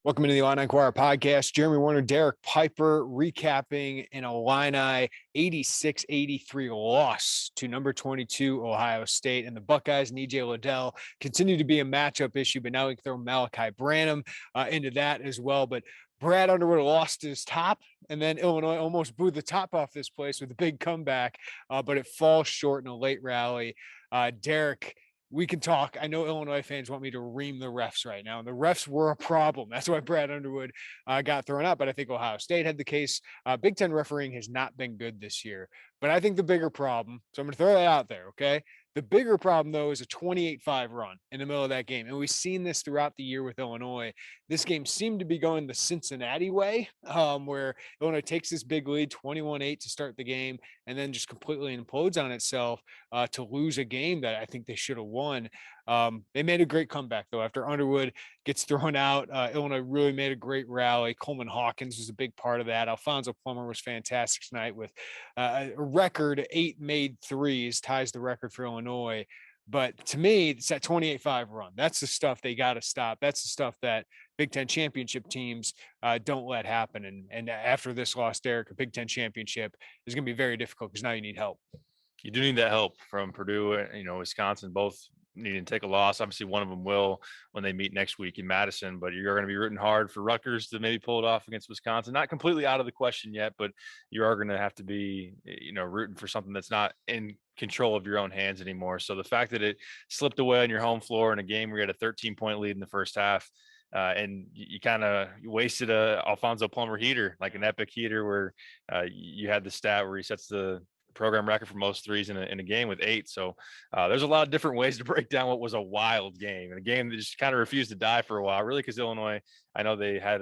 Welcome to the Illini Inquirer podcast. Jeremy Werner, Derek Piper recapping an Illini 86-83 loss to number 22 Ohio State. And the Buckeyes and EJ Liddell continue to be a matchup issue, but now we can throw Malaki Branham into that as well. But Brad Underwood lost his top, and then Illinois almost blew the top off this place with a big comeback, but it falls short in a late rally. Derek, we can talk. I know Illinois fans want me to ream the refs right now, and the refs were a problem. That's why Brad Underwood got thrown out. But I think Ohio State had the case. Big Ten refereeing has not been good this year. But I think the bigger problem, so I'm going to throw that out there, okay? The bigger problem, though, is a 28-5 run in the middle of that game. And we've seen this throughout the year with Illinois. This game seemed to be going the Cincinnati way, where Illinois takes this big lead, 21-8 to start the game, and then just completely implodes on itself to lose a game that I think they should have won. They made a great comeback, though. After Underwood gets thrown out, Illinois really made a great rally. Coleman Hawkins was a big part of that. Alfonso Plummer was fantastic tonight with a record 8 made threes, ties the record for Illinois. But to me, it's that 28-5 run. That's the stuff they got to stop. That's the stuff that Big Ten championship teams don't let happen. And after this loss, Derek, a Big Ten championship is going to be very difficult because now you need help. You do need that help from Purdue and, Wisconsin, both needing to take a loss. Obviously, one of them will when they meet next week in Madison, but you're going to be rooting hard for Rutgers to maybe pull it off against Wisconsin. Not completely out of the question yet, but you are going to have to be, rooting for something that's not in control of your own hands anymore. So the fact that it slipped away on your home floor in a game where you had a 13-point lead in the first half, and you kind of wasted a Alfonso Plummer heater, like an epic heater where you had the stat where he sets the program record for most threes in a game with 8. So there's a lot of different ways to break down what was a wild game, and a game that just kind of refused to die for a while, really, because Illinois, I know they had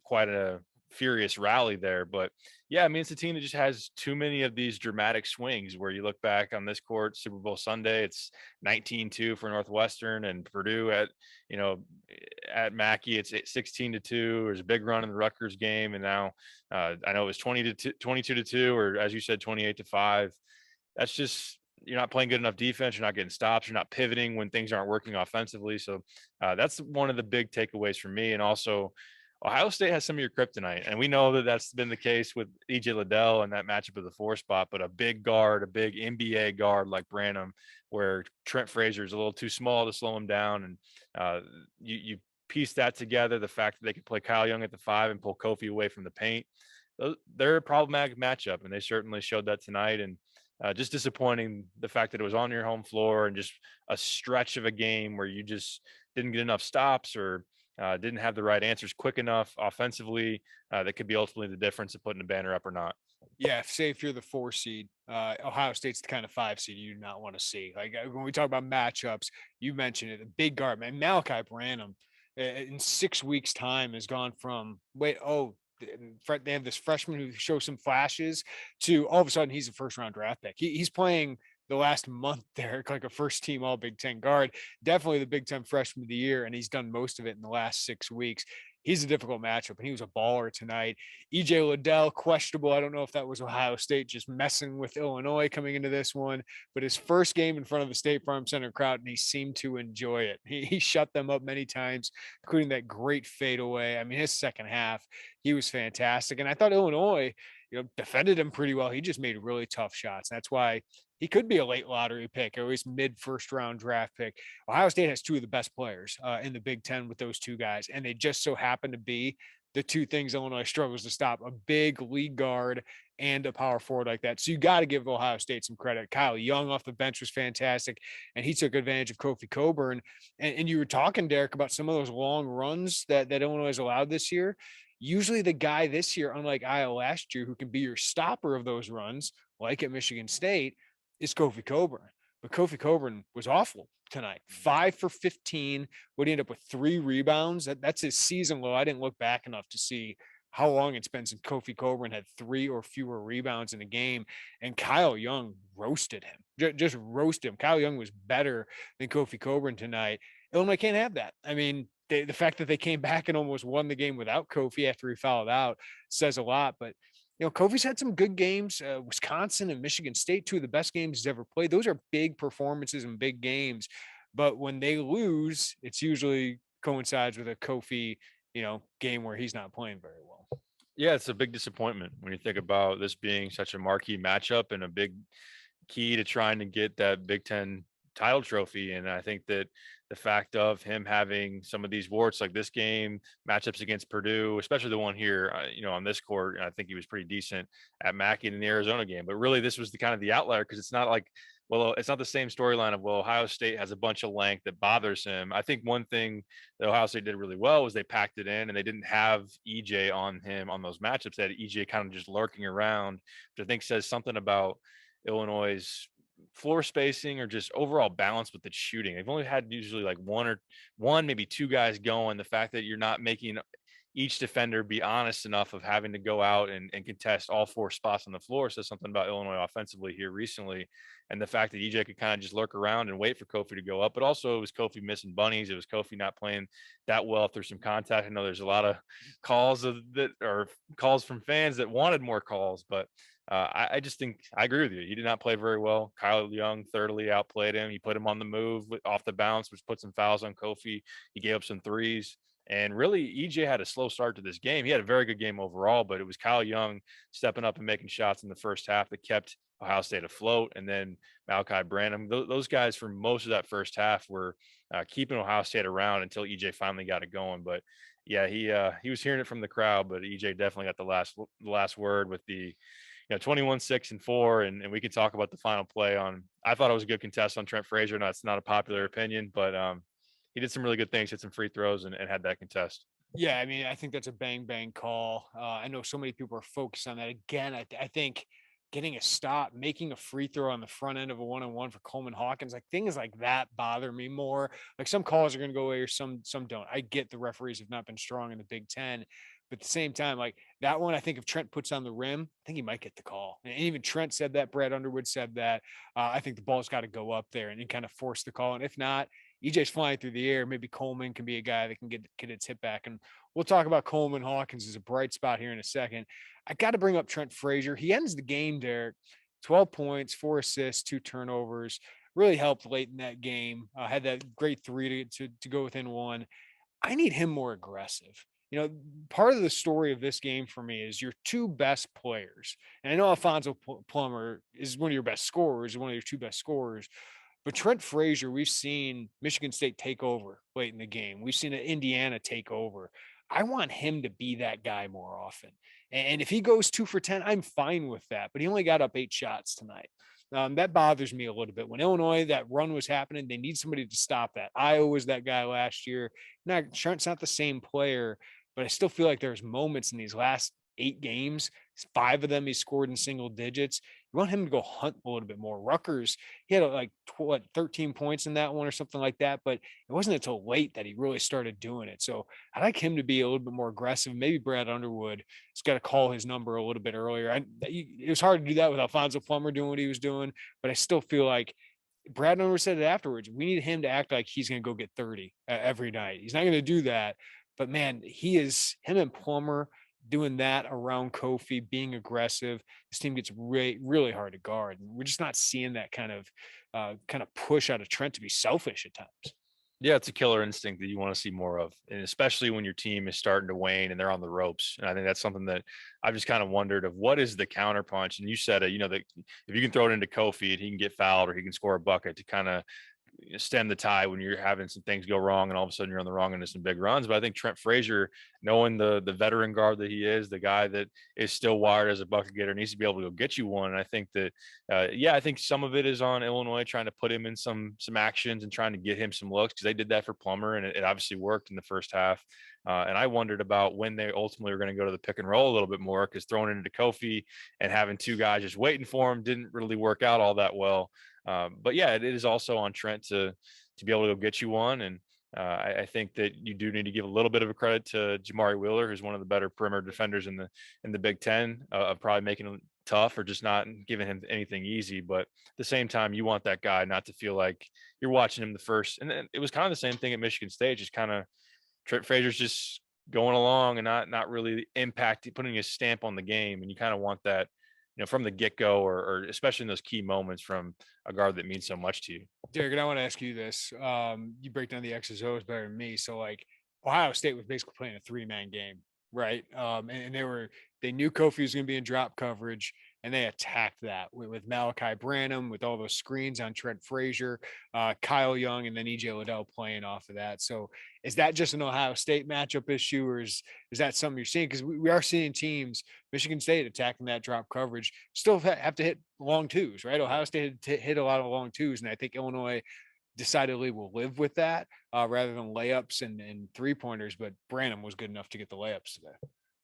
quite a furious rally there, but yeah, I mean, it's a team that just has too many of these dramatic swings where you look back on this court, Super Bowl Sunday, it's 19-2 for Northwestern, and Purdue at Mackey, it's 16-2. There's a big run in the Rutgers game, and now I know it was 22-2, or as you said, 28-5. That's just, you're not playing good enough defense. You're not getting stops. You're not pivoting when things aren't working offensively. So that's one of the big takeaways for me. And also, Ohio State has some of your kryptonite, and we know that that's been the case with EJ Liddell and that matchup of the 4 spot, but a big guard, a big NBA guard like Branham, where Trent Frazier is a little too small to slow him down. And you piece that together, the fact that they could play Kyle Young at the 5 and pull Kofi away from the paint, they're a problematic matchup, and they certainly showed that tonight. And just disappointing the fact that it was on your home floor and just a stretch of a game where you just didn't get enough stops or didn't have the right answers quick enough offensively that could be ultimately the difference of putting the banner up or not. Yeah, say if you're the 4 seed, Ohio State's the kind of 5 seed you do not want to see. Like when we talk about matchups, you mentioned it, a big guard, man. Malaki Branham in 6 weeks' time has gone from they have this freshman who shows some flashes to all of a sudden he's a first-round draft pick. He's playing the last month there, like a first team all Big Ten guard, definitely the Big Ten freshman of the year. And he's done most of it in the last 6 weeks. He's a difficult matchup, and he was a baller tonight. EJ Liddell, questionable. I don't know if that was Ohio State just messing with Illinois coming into this one, but his first game in front of the State Farm Center crowd, and he seemed to enjoy it. He shut them up many times, including that great fadeaway. I mean, his second half, he was fantastic. And I thought Illinois, defended him pretty well. He just made really tough shots. That's why he could be a late lottery pick, or at least mid first round draft pick. Ohio State has 2 of the best players in the Big Ten with those 2 guys, and they just so happen to be the 2 things Illinois struggles to stop: a big lead guard and a power forward like that. So you got to give Ohio State some credit. Kyle Young off the bench was fantastic, and he took advantage of Kofi Cockburn. And you were talking, Derek, about some of those long runs that Illinois has allowed this year. Usually the guy this year, unlike Iowa last year, who can be your stopper of those runs, like at Michigan State, is Kofi Cockburn. But Kofi Cockburn was awful tonight. 5 for 15. Would end up with 3 rebounds. That's his season low. I didn't look back enough to see how long it's been since Kofi Cockburn had 3 or fewer rebounds in a game. And Kyle Young roasted him. Just roasted him. Kyle Young was better than Kofi Cockburn tonight. Illinois can't have that. I mean, the fact that they came back and almost won the game without Kofi after he fouled out says a lot. But Kofi's had some good games. Wisconsin and Michigan State, 2 of the best games he's ever played. Those are big performances and big games. But when they lose, it's usually coincides with a Kofi game where he's not playing very well. Yeah, it's a big disappointment when you think about this being such a marquee matchup and a big key to trying to get that Big Ten title trophy. And I think that the fact of him having some of these warts, like this game, matchups against Purdue, especially the one here, on this court, and I think he was pretty decent at Mackey in the Arizona game. But really, this was the kind of the outlier because it's not like, well, it's not the same storyline of, well, Ohio State has a bunch of length that bothers him. I think one thing that Ohio State did really well was they packed it in and they didn't have EJ on him on those matchups. They had EJ kind of just lurking around, which I think says something about Illinois' floor spacing or just overall balance with the shooting. They've only had usually like one, maybe two guys going. The fact that you're not making each defender be honest enough of having to go out and contest all four spots on the floor says something about Illinois offensively here recently. And the fact that EJ could kind of just lurk around and wait for Kofi to go up. But also it was Kofi missing bunnies. It was Kofi not playing that well through some contact. I know there's a lot of calls from fans that wanted more calls, but I just think I agree with you. He did not play very well. Kyle Young thoroughly outplayed him. He put him on the move off the bounce, which put some fouls on Kofi. He gave up some threes. And really, EJ had a slow start to this game. He had a very good game overall, but it was Kyle Young stepping up and making shots in the first half that kept Ohio State afloat. And then Malaki Branham, those guys for most of that first half were keeping Ohio State around until EJ finally got it going. But yeah, he was hearing it from the crowd, but EJ definitely got the last word with the 21-6-4, and we can talk about the final play on. I thought it was a good contest on Trent Frazier. No, it's not a popular opinion, but he did some really good things, hit some free throws, and had that contest. Yeah, I mean, I think that's a bang call. I know so many people are focused on that. Again, I think getting a stop, making a free throw on the front end of a one-on-one for Coleman Hawkins, like things like that bother me more. Like some calls are going to go away or some don't. I get the referees have not been strong in the Big Ten, but at the same time, like that one, I think if Trent puts on the rim, I think he might get the call. And even Trent said that. Brad Underwood said that. I think the ball's got to go up there and kind of force the call. And if not, EJ's flying through the air. Maybe Coleman can be a guy that can get its hit back. And we'll talk about Coleman Hawkins as a bright spot here in a second. I got to bring up Trent Frazier. He ends the game, Derek, 12 points, 4 assists, 2 turnovers. Really helped late in that game. Had that great three to go within one. I need him more aggressive. Part of the story of this game for me is your two best players. And I know Alfonso Plummer is one of your best scorers, one of your two best scorers. But Trent Frazier, we've seen Michigan State take over late in the game. We've seen Indiana take over. I want him to be that guy more often. And if he goes 2 for 10, I'm fine with that. But he only got up 8 shots tonight. That bothers me a little bit. When Illinois, that run was happening, they need somebody to stop that. Iowa was that guy last year. Trent's not the same player, but I still feel like there's moments in these last 8 games, 5 of them he scored in single digits. You want him to go hunt a little bit more. Rutgers, he had like 13 points in that one or something like that, but it wasn't until late that he really started doing it. So I like him to be a little bit more aggressive. Maybe Brad Underwood has got to call his number a little bit earlier. It was hard to do that with Alfonso Plummer doing what he was doing, but I still feel like Brad Underwood said it afterwards. We need him to act like he's going to go get 30 every night. He's not going to do that, but man, him and Plummer doing that around Kofi, being aggressive. This team gets really hard to guard. We're just not seeing that kind of push out of Trent to be selfish at times. Yeah, it's a killer instinct that you want to see more of, and especially when your team is starting to wane and they're on the ropes. And I think that's something that I've just kind of wondered of what is the counterpunch. And you said it, that if you can throw it into Kofi and he can get fouled or he can score a bucket to kind of stem the tide when you're having some things go wrong and all of a sudden you're on the wrong end of some big runs. But I think Trent Frazier, knowing the veteran guard that he is, the guy that is still wired as a bucket getter, needs to be able to go get you one. And I think that, I think some of it is on Illinois trying to put him in some actions and trying to get him some looks because they did that for Plummer and it obviously worked in the first half. And I wondered about when they ultimately were going to go to the pick and roll a little bit more because throwing it into Kofi and having 2 guys just waiting for him didn't really work out all that well. But yeah, it is also on Trent to be able to go get you one. And I think that you do need to give a little bit of a credit to Jamari Wheeler, who's one of the better perimeter defenders in the Big Ten, of probably making it tough or just not giving him anything easy. But at the same time, you want that guy not to feel like you're watching him the first. And it was kind of the same thing at Michigan State, just kind of Trent Frazier's just going along and not really impacting, putting his stamp on the game. And you kind of want that, from the get-go or especially in those key moments from a guard that means so much to you. Derek, and I want to ask you this. You break down the X's O's better than me. So like Ohio State was basically playing a 3-man game, right? And they knew Kofi was going to be in drop coverage, and they attacked that with Malaki Branham, with all those screens on Trent Frazier, Kyle Young, and then EJ Liddell playing off of that. So is that just an Ohio State matchup issue, or is that something you're seeing? Because we are seeing teams, Michigan State attacking that drop coverage, still have to hit long twos, right? Ohio State hit a lot of long twos, and I think Illinois decidedly will live with that rather than layups and 3-pointers. But Branham was good enough to get the layups today.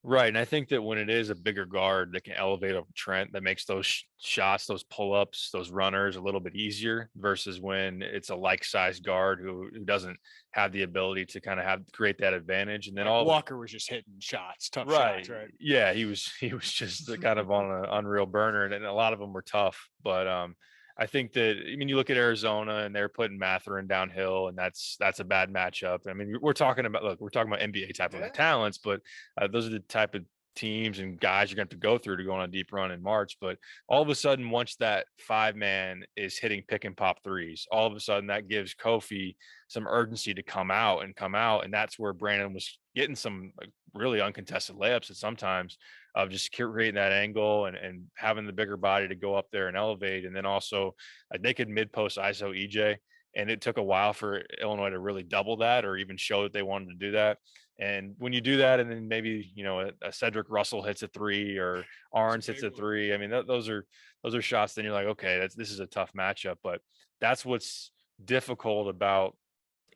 Right. And I think that when it is a bigger guard that can elevate over Trent, that makes those shots, those pull ups, those runners a little bit easier versus when it's a like sized guard who doesn't have the ability to kind of create that advantage. And then Right. Walker was just hitting shots, tough shots, right? Yeah. He was just kind of on an unreal burner, and a lot of them were tough. But I think that, I mean, you look at Arizona and they're putting Matherin downhill, and that's a bad matchup. I mean, we're talking about NBA type of talents, but those are the type of teams and guys you're going to have to go through to go on a deep run in March. But all of a sudden, once that 5-man is hitting pick and pop threes, all of a sudden that gives Kofi some urgency to come out. And that's where Brandon was getting some really uncontested layups at sometimes, of just creating that angle and having the bigger body to go up there and elevate. And then also a naked mid-post ISO EJ. And it took a while for Illinois to really double that or even show that they wanted to do that. And when you do that, and then maybe, a Cedric Russell hits a 3 or Arns hits a 3, I mean, those are shots. Then you're like, okay, this is a tough matchup. But that's what's difficult about,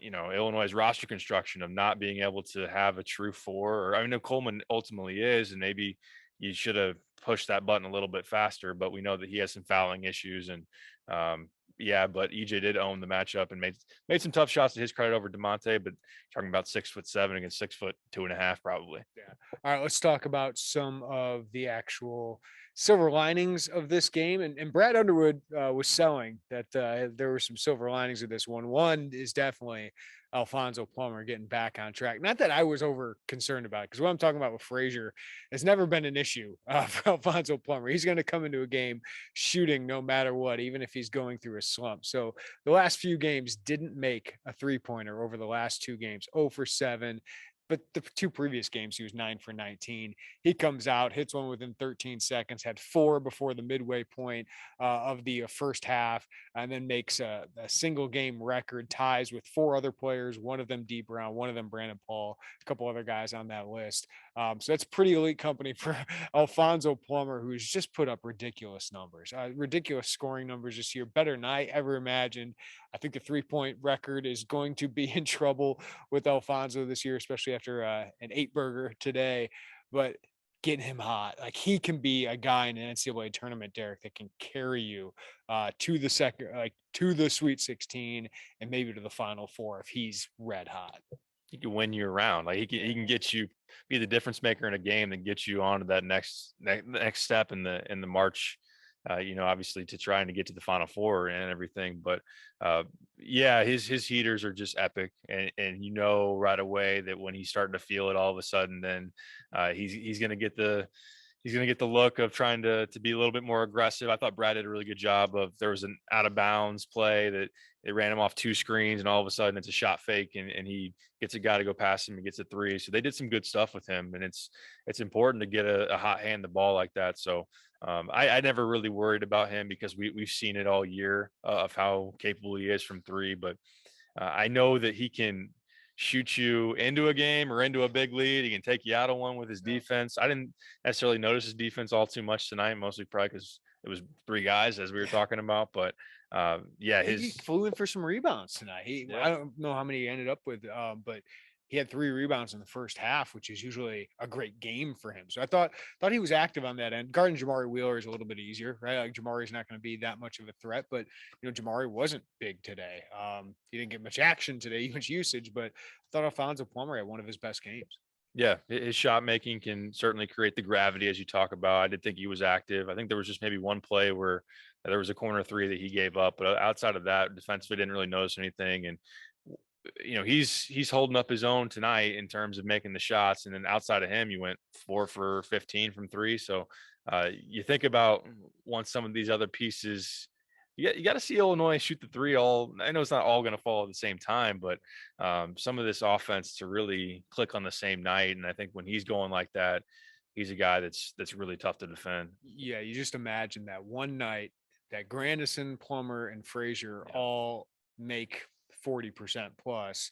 Illinois' roster construction, of not being able to have a true 4. Or I know Coleman ultimately is, and maybe you should have pushed that button a little bit faster, but we know that he has some fouling issues. And but EJ did own the matchup and made some tough shots to his credit over DeMonte, but talking about 6'7" against 6'2.5", probably. Yeah. All right, let's talk about some of the actual silver linings of this game. And Brad Underwood was selling that there were some silver linings of this one. One is definitely Alfonso Plummer getting back on track. Not that I was over concerned about it, because what I'm talking about with Frazier has never been an issue for Alfonso Plummer. He's going to come into a game shooting no matter what, even if he's going through a slump. So the last few games didn't make a 3-pointer over the last 2 games, 0 for 7. But the 2 previous games, he was 9 for 19. He comes out, hits one within 13 seconds, had 4 before the midway point of the first half, and then makes a single game record, ties with 4 other players, one of them D Brown, one of them Brandon Paul, a couple other guys on that list. So that's pretty elite company for Alfonso Plummer, who's just put up ridiculous numbers, ridiculous scoring numbers this year, better than I ever imagined. I think the 3-point record is going to be in trouble with Alfonso this year, especially after an 8-burger today. But getting him hot, like he can be a guy in an NCAA tournament, Derek, that can carry you to the Sweet 16 and maybe to the Final Four if he's red hot. He can win you around. Like he can get you, be the difference maker in a game that gets you on to that next step in the march. Obviously to trying to get to the Final Four and everything. But his heaters are just epic, and right away that when he's starting to feel it, all of a sudden, then he's going to get the look of trying to be a little bit more aggressive. I thought Brad did a really good job of, there was an out of bounds play that they ran him off 2 screens, and all of a sudden it's a shot fake, and he gets a guy to go past him and gets a 3. So they did some good stuff with him, and it's important to get a hot hand the ball like that. So I never really worried about him, because we've seen it all year of how capable he is from 3. But I know that he can shoot you into a game or into a big lead. He can take you out of one with his defense. I didn't necessarily notice his defense all too much tonight, mostly probably because it was 3 guys, as we were talking about. But he flew in for some rebounds tonight. I don't know how many he ended up with, but he had 3 rebounds in the first half, which is usually a great game for him. So I thought he was active on that end. Guarding Jamari Wheeler is a little bit easier, right? Like Jamari's not going to be that much of a threat, but Jamari wasn't big today. He didn't get much action today, much usage, but I thought Alfonso Plummer had one of his best games. Yeah, his shot making can certainly create the gravity, as you talk about. I did think he was active. I think there was just maybe one play where there was a corner 3 that he gave up, but outside of that, defensively didn't really notice anything. And he's holding up his own tonight in terms of making the shots. And then outside of him, you went 4 for 15 from 3. So you think about, once some of these other pieces, you got to see Illinois shoot the three all. I know it's not all going to fall at the same time, but some of this offense to really click on the same night. And I think when he's going like that, he's a guy that's really tough to defend. Yeah, you just imagine that one night that Grandison, Plummer, and Frazier Yeah. all make 40% plus.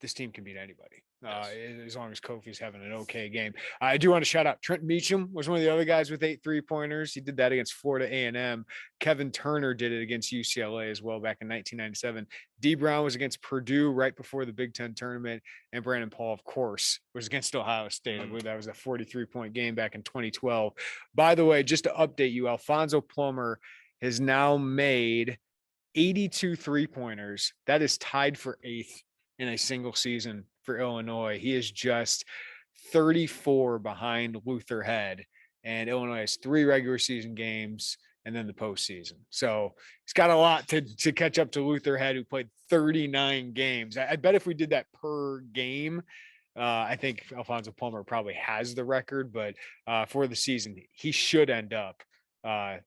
This team can beat anybody. Yes. As long as Kofi's having an okay game. I do want to shout out Trent Meacham was one of the other guys with 8 3-pointers. He did that against Florida A&M. Kevin Turner did it against UCLA as well back in 1997. D Brown was against Purdue right before the Big Ten tournament, and Brandon Paul, of course, was against Ohio State. I believe that was a 43-point game back in 2012. By the way, just to update you, Alfonso Plummer has now made 82 3-pointers. That is tied for 8th in a single season for Illinois. He is just 34 behind Luther Head, and Illinois has 3 regular season games and then the postseason. So he's got a lot to catch up to Luther Head, who played 39 games. I bet if we did that per game, I think Alfonso Plummer probably has the record, but for the season, he should end up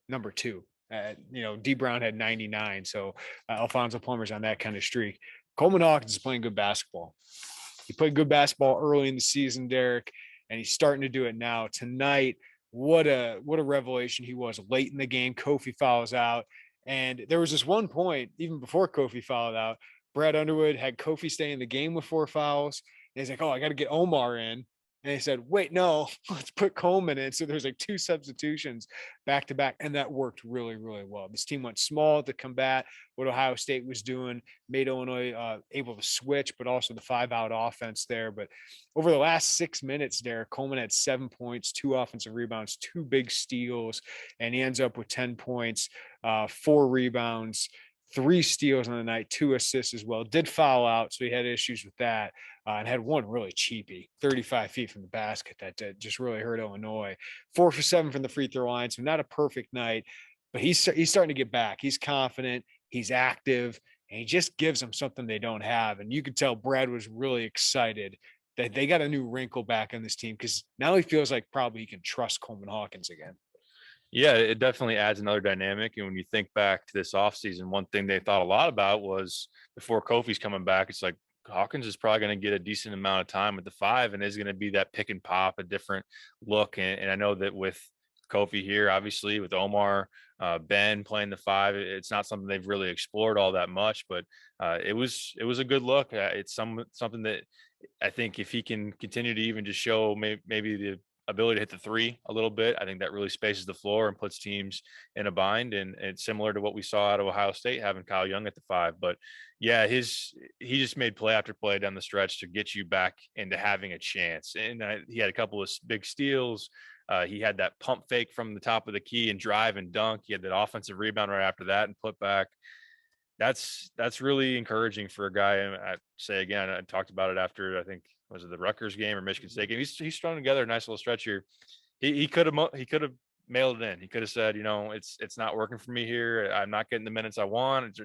number 2. D Brown had 99, so Alfonso Plummer's on that kind of streak. Coleman Hawkins is playing good basketball. He played good basketball early in the season, Derek, and he's starting to do it now. Tonight, what a revelation he was late in the game. Kofi fouls out, and there was this one point, even before Kofi fouled out, Brad Underwood had Kofi stay in the game with 4 fouls. And he's like, oh, I got to get Omar in. And he said, wait, no, let's put Coleman in. So there's like 2 substitutions back to back. And that worked really, really well. This team went small to combat what Ohio State was doing, made Illinois able to switch, but also the 5-out offense there. But over the last 6 minutes there, Coleman had 7 points, 2 offensive rebounds, 2 big steals, and he ends up with 10 points, 4 rebounds, 3 steals on the night, 2 assists as well. Did foul out, so he had issues with that, and had one really cheapy, 35 feet from the basket that just really hurt Illinois. 4 for 7 from the free throw line, so not a perfect night, but he's starting to get back. He's confident, he's active, and he just gives them something they don't have. And you could tell Brad was really excited that they got a new wrinkle back on this team, because now he feels like probably he can trust Coleman Hawkins again. Yeah, it definitely adds another dynamic. And when you think back to this offseason, one thing they thought a lot about was before Kofi's coming back, it's like Hawkins is probably going to get a decent amount of time at the 5 and is going to be that pick and pop, a different look. And I know that with Kofi here, obviously with Omar, Ben playing the 5, it's not something they've really explored all that much, but it was a good look. It's something that I think if he can continue to even just show maybe the ability to hit the 3 a little bit, I think that really spaces the floor and puts teams in a bind. And it's similar to what we saw out of Ohio State having Kyle Young at the 5. But yeah, he just made play after play down the stretch to get you back into having a chance. And he had a couple of big steals. He had that pump fake from the top of the key and drive and dunk. He had that offensive rebound right after that and put back. That's really encouraging for a guy. And I say again, I talked about it after, I think, was it the Rutgers game or Michigan State game? He's strung together a nice little stretch here. He could have mailed it in. He could have said, it's not working for me here. I'm not getting the minutes I want.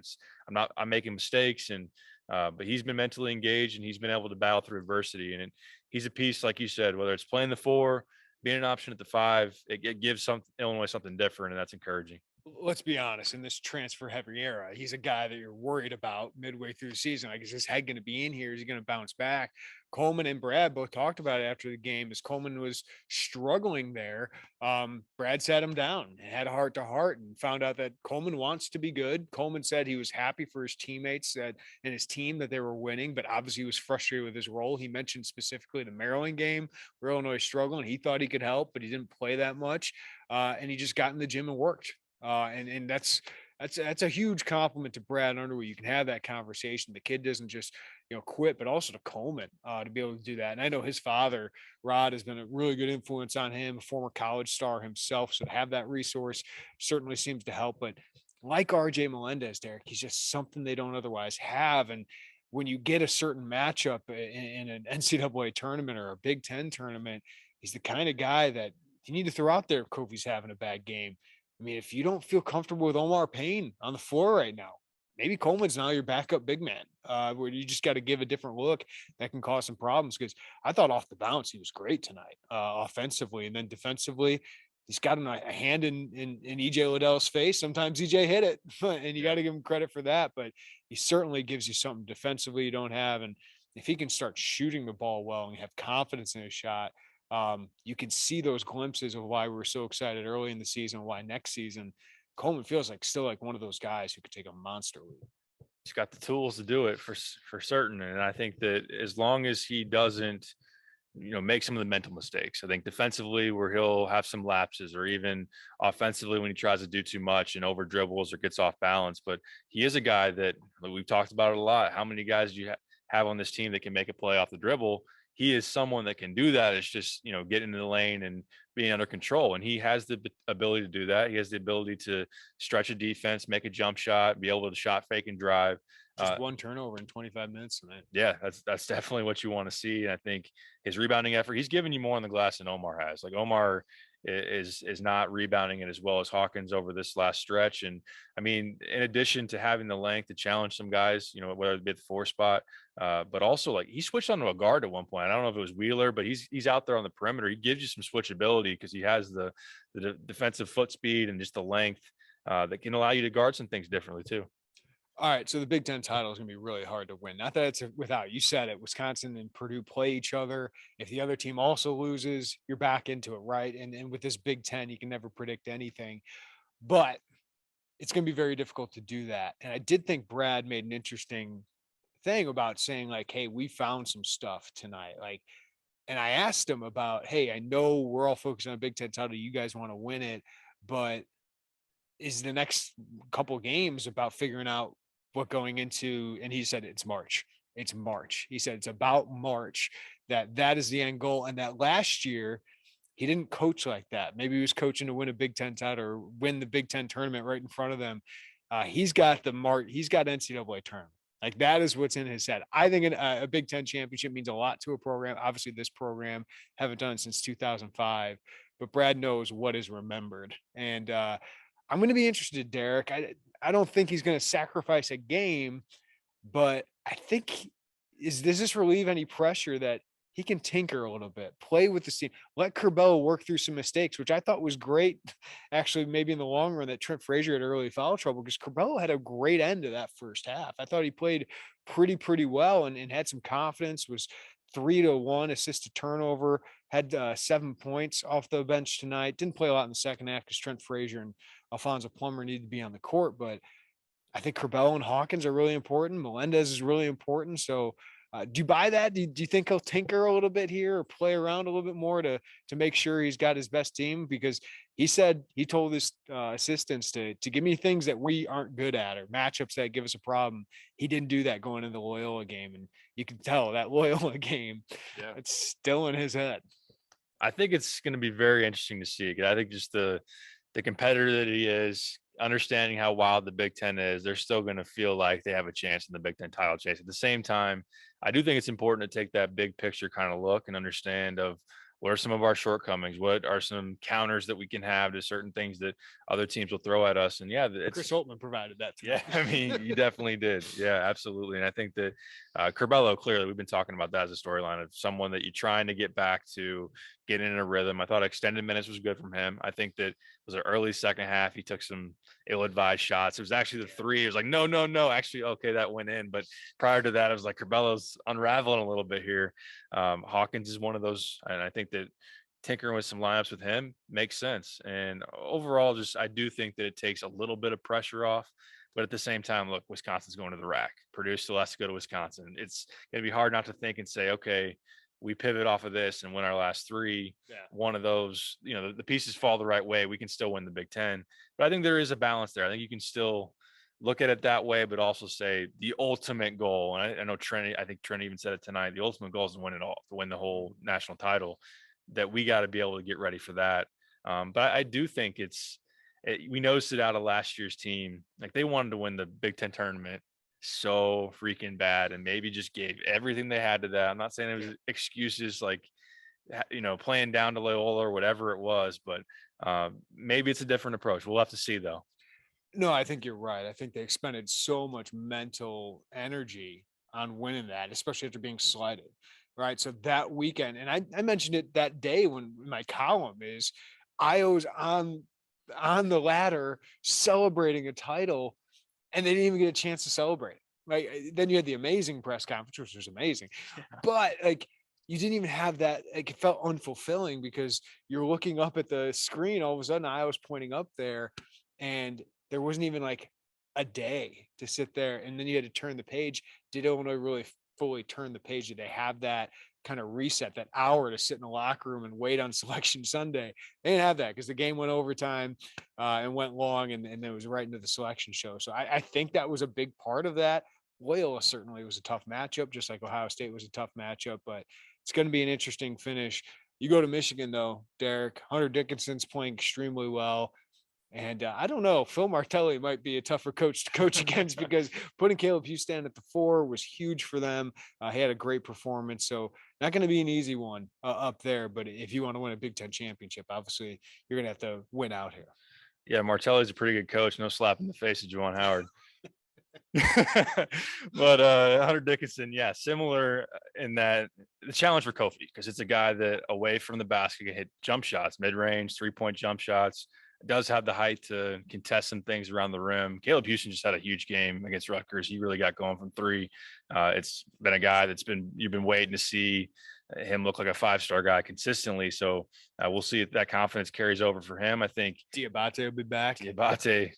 I'm making mistakes. And but he's been mentally engaged and he's been able to battle through adversity. And he's a piece, like you said, whether it's playing the 4, being an option at the 5, it gives Illinois something different, and that's encouraging. Let's be honest, in this transfer heavy era, he's a guy that you're worried about midway through the season. Like, is his head going to be in here? Is he going to bounce back? Coleman and Brad both talked about it after the game as Coleman was struggling there. Brad sat him down and had a heart to heart and found out that Coleman wants to be good. Coleman said he was happy for his teammates and his team that they were winning, but obviously he was frustrated with his role. He mentioned specifically the Maryland game where Illinois struggling. He thought he could help, but he didn't play that much. And he just got in the gym and worked. And that's a huge compliment to Brad Underwood. You can have that conversation. The kid doesn't just quit, but also to Coleman to be able to do that. And I know his father Rod has been a really good influence on him, a former college star himself. So to have that resource certainly seems to help. But like RJ Melendez, Derek, he's just something they don't otherwise have. And when you get a certain matchup in an NCAA tournament or a Big Ten tournament, he's the kind of guy that you need to throw out there if Kofi's having a bad game. I mean, if you don't feel comfortable with Omar Payne on the floor right now, maybe Coleman's now your backup big man, where you just got to give a different look that can cause some problems. Because I thought off the bounce, he was great tonight, offensively. And then defensively, he's got a hand in EJ Liddell's face. Sometimes EJ hit it, and you got to give him credit for that. But he certainly gives you something defensively you don't have. And if he can start shooting the ball well and have confidence in his shot, you can see those glimpses of why we're so excited early in the season, why next season Coleman feels like still like one of those guys who could take a monster lead. He's got the tools to do it for certain. And I think that as long as he doesn't, make some of the mental mistakes. I think defensively, where he'll have some lapses, or even offensively when he tries to do too much and over dribbles or gets off balance. But he is a guy that, like, we've talked about it a lot. How many guys do you have on this team that can make a play off the dribble? He is someone that can do that. It's just, getting into the lane and being under control. And he has the ability to do that. He has the ability to stretch a defense, make a jump shot, be able to shot fake and drive. Just one turnover in 25 minutes tonight. Yeah, that's definitely what you want to see. And I think his rebounding effort, he's given you more on the glass than Omar has. Like, Omar is not rebounding it as well as Hawkins over this last stretch. And I mean, in addition to having the length to challenge some guys, whether it be at the 4 spot, but also, like, he switched onto a guard at one point. I don't know if it was Wheeler, but he's out there on the perimeter. He gives you some switchability because he has the defensive foot speed and just the length that can allow you to guard some things differently too. All right, so the Big Ten title is going to be really hard to win. Not that it's without, you said it, Wisconsin and Purdue play each other. If the other team also loses, you're back into it, right? And with this Big Ten, you can never predict anything. But it's going to be very difficult to do that. And I did think Brad made an interesting thing about saying, like, hey, we found some stuff tonight. Like, and I asked him about, hey, I know we're all focused on a Big Ten title. You guys want to win it, but is the next couple games about figuring out what going into? And he said it's March. It's March. He said it's about March, that is the end goal. And that last year he didn't coach like that. Maybe he was coaching to win a Big Ten title or win the Big Ten tournament right in front of them. He's got NCAA tournament. Like, that is what's in his head. I think a Big Ten championship means a lot to a program. Obviously, this program haven't done it since 2005, but Brad knows what is remembered. And I'm going to be interested, Derek. I don't think he's going to sacrifice a game, but I think does this relieve any pressure that he can tinker a little bit, play with the team, let Curbelo work through some mistakes, which I thought was great. Actually, maybe in the long run, that Trent Frazier had early foul trouble, because Curbelo had a great end to that first half. I thought he played pretty well and had some confidence, was 3-1 assist to turnover, had 7 points off the bench tonight. Didn't play a lot in the second half because Trent Frazier and Alfonso Plummer needed to be on the court, but I think Curbelo and Hawkins are really important. Melendez is really important. So do you buy that? Do you think he'll tinker a little bit here or play around a little bit more to make sure he's got his best team? Because he told his assistants to give me things that we aren't good at or matchups that give us a problem. He didn't do that going into the Loyola game. And you can tell that Loyola game, it's still in his head. I think it's going to be very interesting to see. I think just the competitor that he is, understanding how wild the Big Ten is, they're still going to feel like they have a chance in the Big Ten title chase. At the same time, I do think it's important to take that big picture kind of look and understand of what are some of our shortcomings, what are some counters that we can have to certain things that other teams will throw at us. And Chris Holtman provided that too. Yeah, I mean, you definitely did. Yeah, absolutely. And I think that Curbelo, clearly, we've been talking about that as a storyline of someone that you're trying to get back to getting in a rhythm. I thought extended minutes was good from him. I think that it was an early second half. He took some ill-advised shots. It was actually the 3. It was like, no. Actually, okay, that went in. But prior to that, I was like, Curbelo's unraveling a little bit here. Hawkins is one of those. And I think that tinkering with some lineups with him makes sense. And overall, I do think that it takes a little bit of pressure off. But at the same time, look, Wisconsin's going to the rack. Purdue still has to go to Wisconsin. It's going to be hard not to think and say, okay, we pivot off of this and win our last 3. Yeah. One of those, the pieces fall the right way. We can still win the Big Ten. But I think there is a balance there. I think you can still look at it that way, but also say the ultimate goal. And I know I think Trent even said it tonight. The ultimate goal is to win it all, to win the whole national title. That we got to be able to get ready for that. But I do think we noticed it out of last year's team. Like, they wanted to win the Big Ten tournament so freaking bad and maybe just gave everything they had to that. I'm not saying it was excuses like, playing down to Loyola or whatever it was, but maybe it's a different approach. We'll have to see though. No, I think you're right. I think they expended so much mental energy on winning that, especially after being slighted. Right. So that weekend, and I mentioned it that day when my column is, Iowa's on the ladder celebrating a title, and they didn't even get a chance to celebrate. Like, then you had the amazing press conference, which was amazing, but like, you didn't even have that. Like, it felt unfulfilling because you're looking up at the screen. All of a sudden, I was pointing up there, and there wasn't even like a day to sit there. And then you had to turn the page. Did Illinois really fully turn the page? Did they have that kind of reset, that hour to sit in the locker room and wait on Selection Sunday? They didn't have that because the game went overtime and went long, and it was right into the selection show. So I think that was a big part of that. Loyola certainly was a tough matchup, just like Ohio State was a tough matchup, but it's going to be an interesting finish. You go to Michigan, though, Derek. Hunter Dickinson's playing extremely well. And I don't know, Phil Martelli might be a tougher coach to coach against because putting Caleb Houston at the 4 was huge for them. He had a great performance. So not going to be an easy one up there. But if you want to win a Big Ten championship, obviously you're going to have to win out here. Yeah, Martelli's a pretty good coach. No slap in the face of Juwan Howard. But Hunter Dickinson, yeah, similar in that the challenge for Kofi, because it's a guy that away from the basket can hit jump shots, mid-range, 3-point jump shots, does have the height to contest some things around the rim. Caleb Houston just had a huge game against Rutgers. He really got going from 3. It's been a guy you've been waiting to see him look like a 5-star guy consistently. So we'll see if that confidence carries over for him. I think Diabate will be back. Diabate,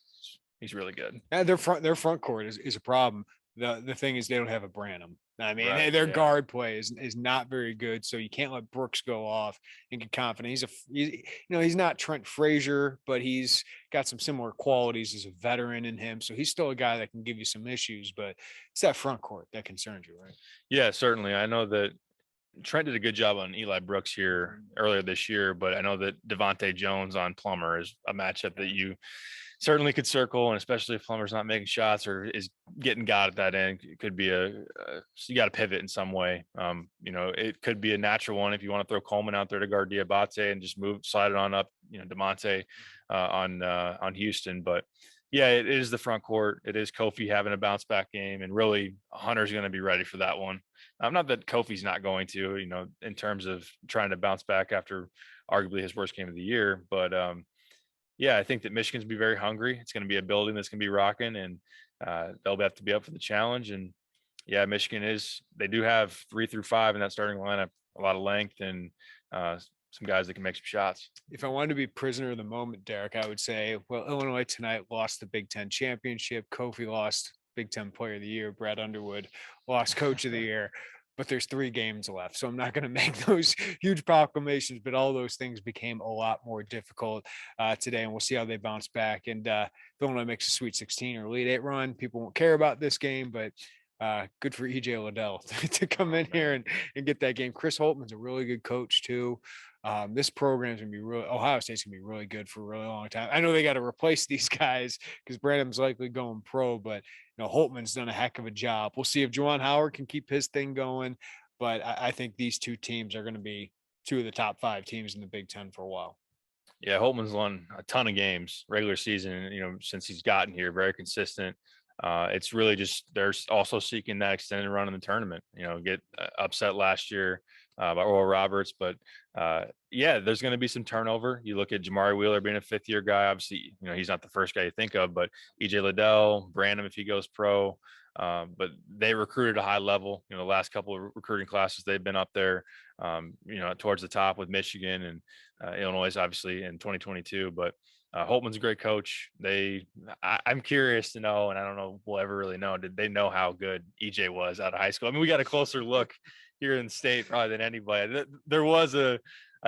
he's really good. And their front court is a problem. The thing is they don't have a Branham. I mean, Right, their yeah. guard play is not very good, so you can't let Brooks go off and get confident. He's not Trent Frazier, but he's got some similar qualities as a veteran in him. So he's still a guy that can give you some issues, but it's that front court that concerns you, right? Yeah, certainly. I know that Trent did a good job on Eli Brooks here earlier this year, but I know that Devontae Jones on Plummer is a matchup that you certainly could circle, and especially if Plummer's not making shots or is getting got at that end, it could be you got to pivot in some way. It could be a natural one if you want to throw Coleman out there to guard Diabate and just slide it on up, DeMonte on Houston. But yeah, it is the front court. It is Kofi having a bounce back game, and really Hunter's going to be ready for that one. Not that Kofi's not going to, in terms of trying to bounce back after arguably his worst game of the year, but yeah, I think that Michigan's be very hungry. It's going to be a building that's going to be rocking, and they'll have to be up for the challenge. And yeah, Michigan they do have 3 through 5 in that starting lineup, a lot of length and some guys that can make some shots. If I wanted to be prisoner of the moment, Derek, I would say, well, Illinois tonight lost the Big Ten championship. Kofi lost Big Ten Player of the Year. Brad Underwood lost Coach of the Year. But there's 3 games left. So I'm not going to make those huge proclamations, but all those things became a lot more difficult today. And we'll see how they bounce back. And if Illinois makes a Sweet 16 or Elite 8 run, people won't care about this game, but good for EJ Liddell to come in here and get that game. Chris Holtman's a really good coach too. This program's gonna be Ohio State's gonna be really good for a really long time. I know they got to replace these guys because Branham's likely going pro, but Holtman's done a heck of a job. We'll see if Juwan Howard can keep his thing going, but I think these 2 teams are going to be 2 of the top 5 teams in the Big Ten for a while. Yeah, Holtman's won a ton of games regular season, since he's gotten here, very consistent. It's really just they're also seeking that extended run in the tournament, get upset last year by Oral Roberts. But yeah, there's going to be some turnover. You look at Jamari Wheeler being a 5th-year guy. Obviously, he's not the first guy you think of, but EJ Liddell, Branham, if he goes pro. But they recruited a high level. The last couple of recruiting classes, they've been up there, towards the top with Michigan and Illinois, obviously, in 2022. But Holtman's a great coach. I'm curious to know, and I don't know if we'll ever really know, did they know how good EJ was out of high school? I mean, we got a closer look here in the state probably than anybody. There was a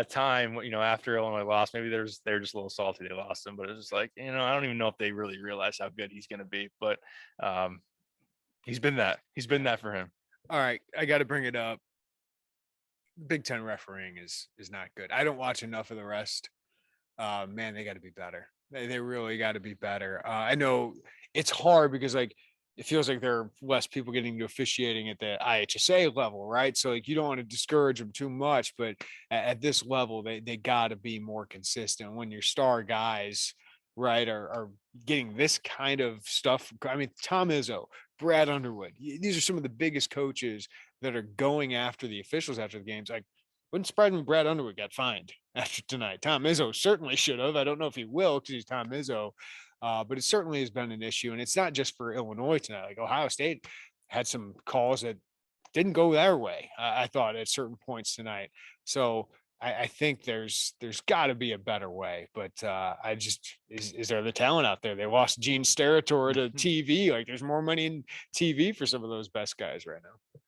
time, after Illinois lost, maybe they're just a little salty they lost him, but it's just like, I don't even know if they really realize how good he's going to be. But he's been that for him. All right, I got to bring it up. Big Ten refereeing is not good. I don't watch enough of the rest. Man, they got to be better. They really got to be better. I know it's hard because it feels like there are less people getting into officiating at the IHSA level, right? So you don't want to discourage them too much, but at this level, they got to be more consistent. When your star guys, right, are getting this kind of stuff. I mean, Tom Izzo, Brad Underwood, these are some of the biggest coaches that are going after the officials after the games. Wouldn't surprise me if Brad Underwood got fined after tonight. Tom Izzo certainly should have. I don't know if he will because he's Tom Izzo, but it certainly has been an issue. And it's not just for Illinois tonight. Like Ohio State had some calls that didn't go their way, I thought, at certain points tonight. So I think there's got to be a better way. But I just is there the talent out there? They lost Gene Steratore to TV. Like there's more money in TV for some of those best guys right now.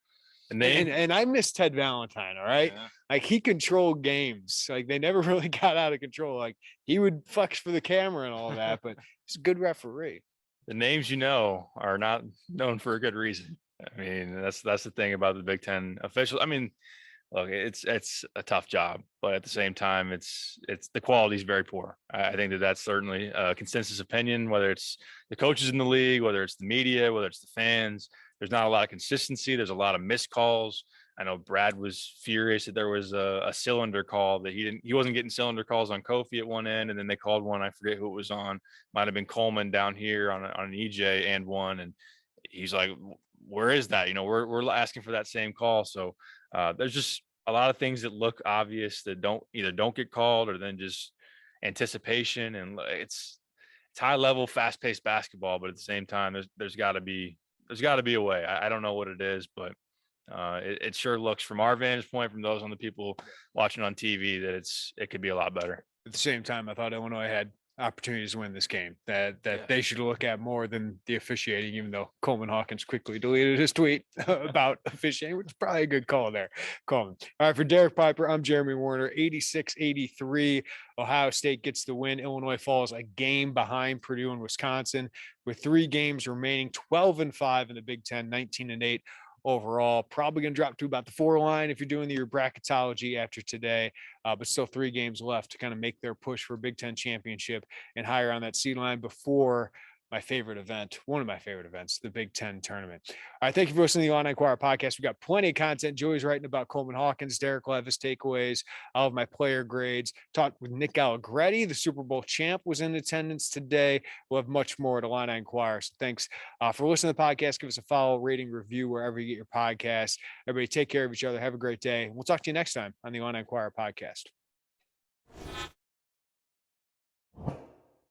And I miss Ted Valentine. All right. Yeah. Like he controlled games. Like they never really got out of control. Like he would flex for the camera and all that, but he's a good referee. The names are not known for a good reason. I mean, that's the thing about the Big Ten officials. I mean, look, it's a tough job, but at the same time, it's the quality is very poor. I think that's certainly a consensus opinion, whether it's the coaches in the league, whether it's the media, whether it's the fans. There's not a lot of consistency. There's a lot of missed calls. I know Brad was furious that there was a cylinder call that he wasn't getting cylinder calls on Kofi at one end, and then they called one. I forget who it was on. Might have been Coleman down here on an EJ and one, and he's like, "Where is that?" We're asking for that same call. So there's just a lot of things that look obvious that don't get called, or then just anticipation, and it's high level, fast paced basketball. But at the same time, there's got to be a way. I don't know what it is, but it sure looks from our vantage point, from those on the people watching on TV, that it could be a lot better. At the same time, I thought Illinois had opportunities to win this game that they should look at more than the officiating, even though Coleman Hawkins quickly deleted his tweet about officiating, which is probably a good call there. Coleman. All right, for Derek Piper, I'm Jeremy Werner. 86-83. Ohio State gets the win. Illinois falls a game behind Purdue and Wisconsin with 3 games remaining, 12-5 in the Big Ten, 19-8 overall. Probably going to drop to about the 4 line if you're doing your bracketology after today, but still 3 games left to kind of make their push for a Big Ten championship and higher on that seed line before my favorite event, one of my favorite events, the Big Ten tournament. All right, thank you for listening to the Illini Inquirer podcast. We've got plenty of content. Joey's writing about Coleman Hawkins, Derek Levis takeaways, all of my player grades. Talked with Nick Allegretti, the Super Bowl champ, was in attendance today. We'll have much more at Illini Inquirer. So thanks for listening to the podcast. Give us a follow, rating, review wherever you get your podcasts. Everybody take care of each other. Have a great day. We'll talk to you next time on the Illini Inquirer podcast.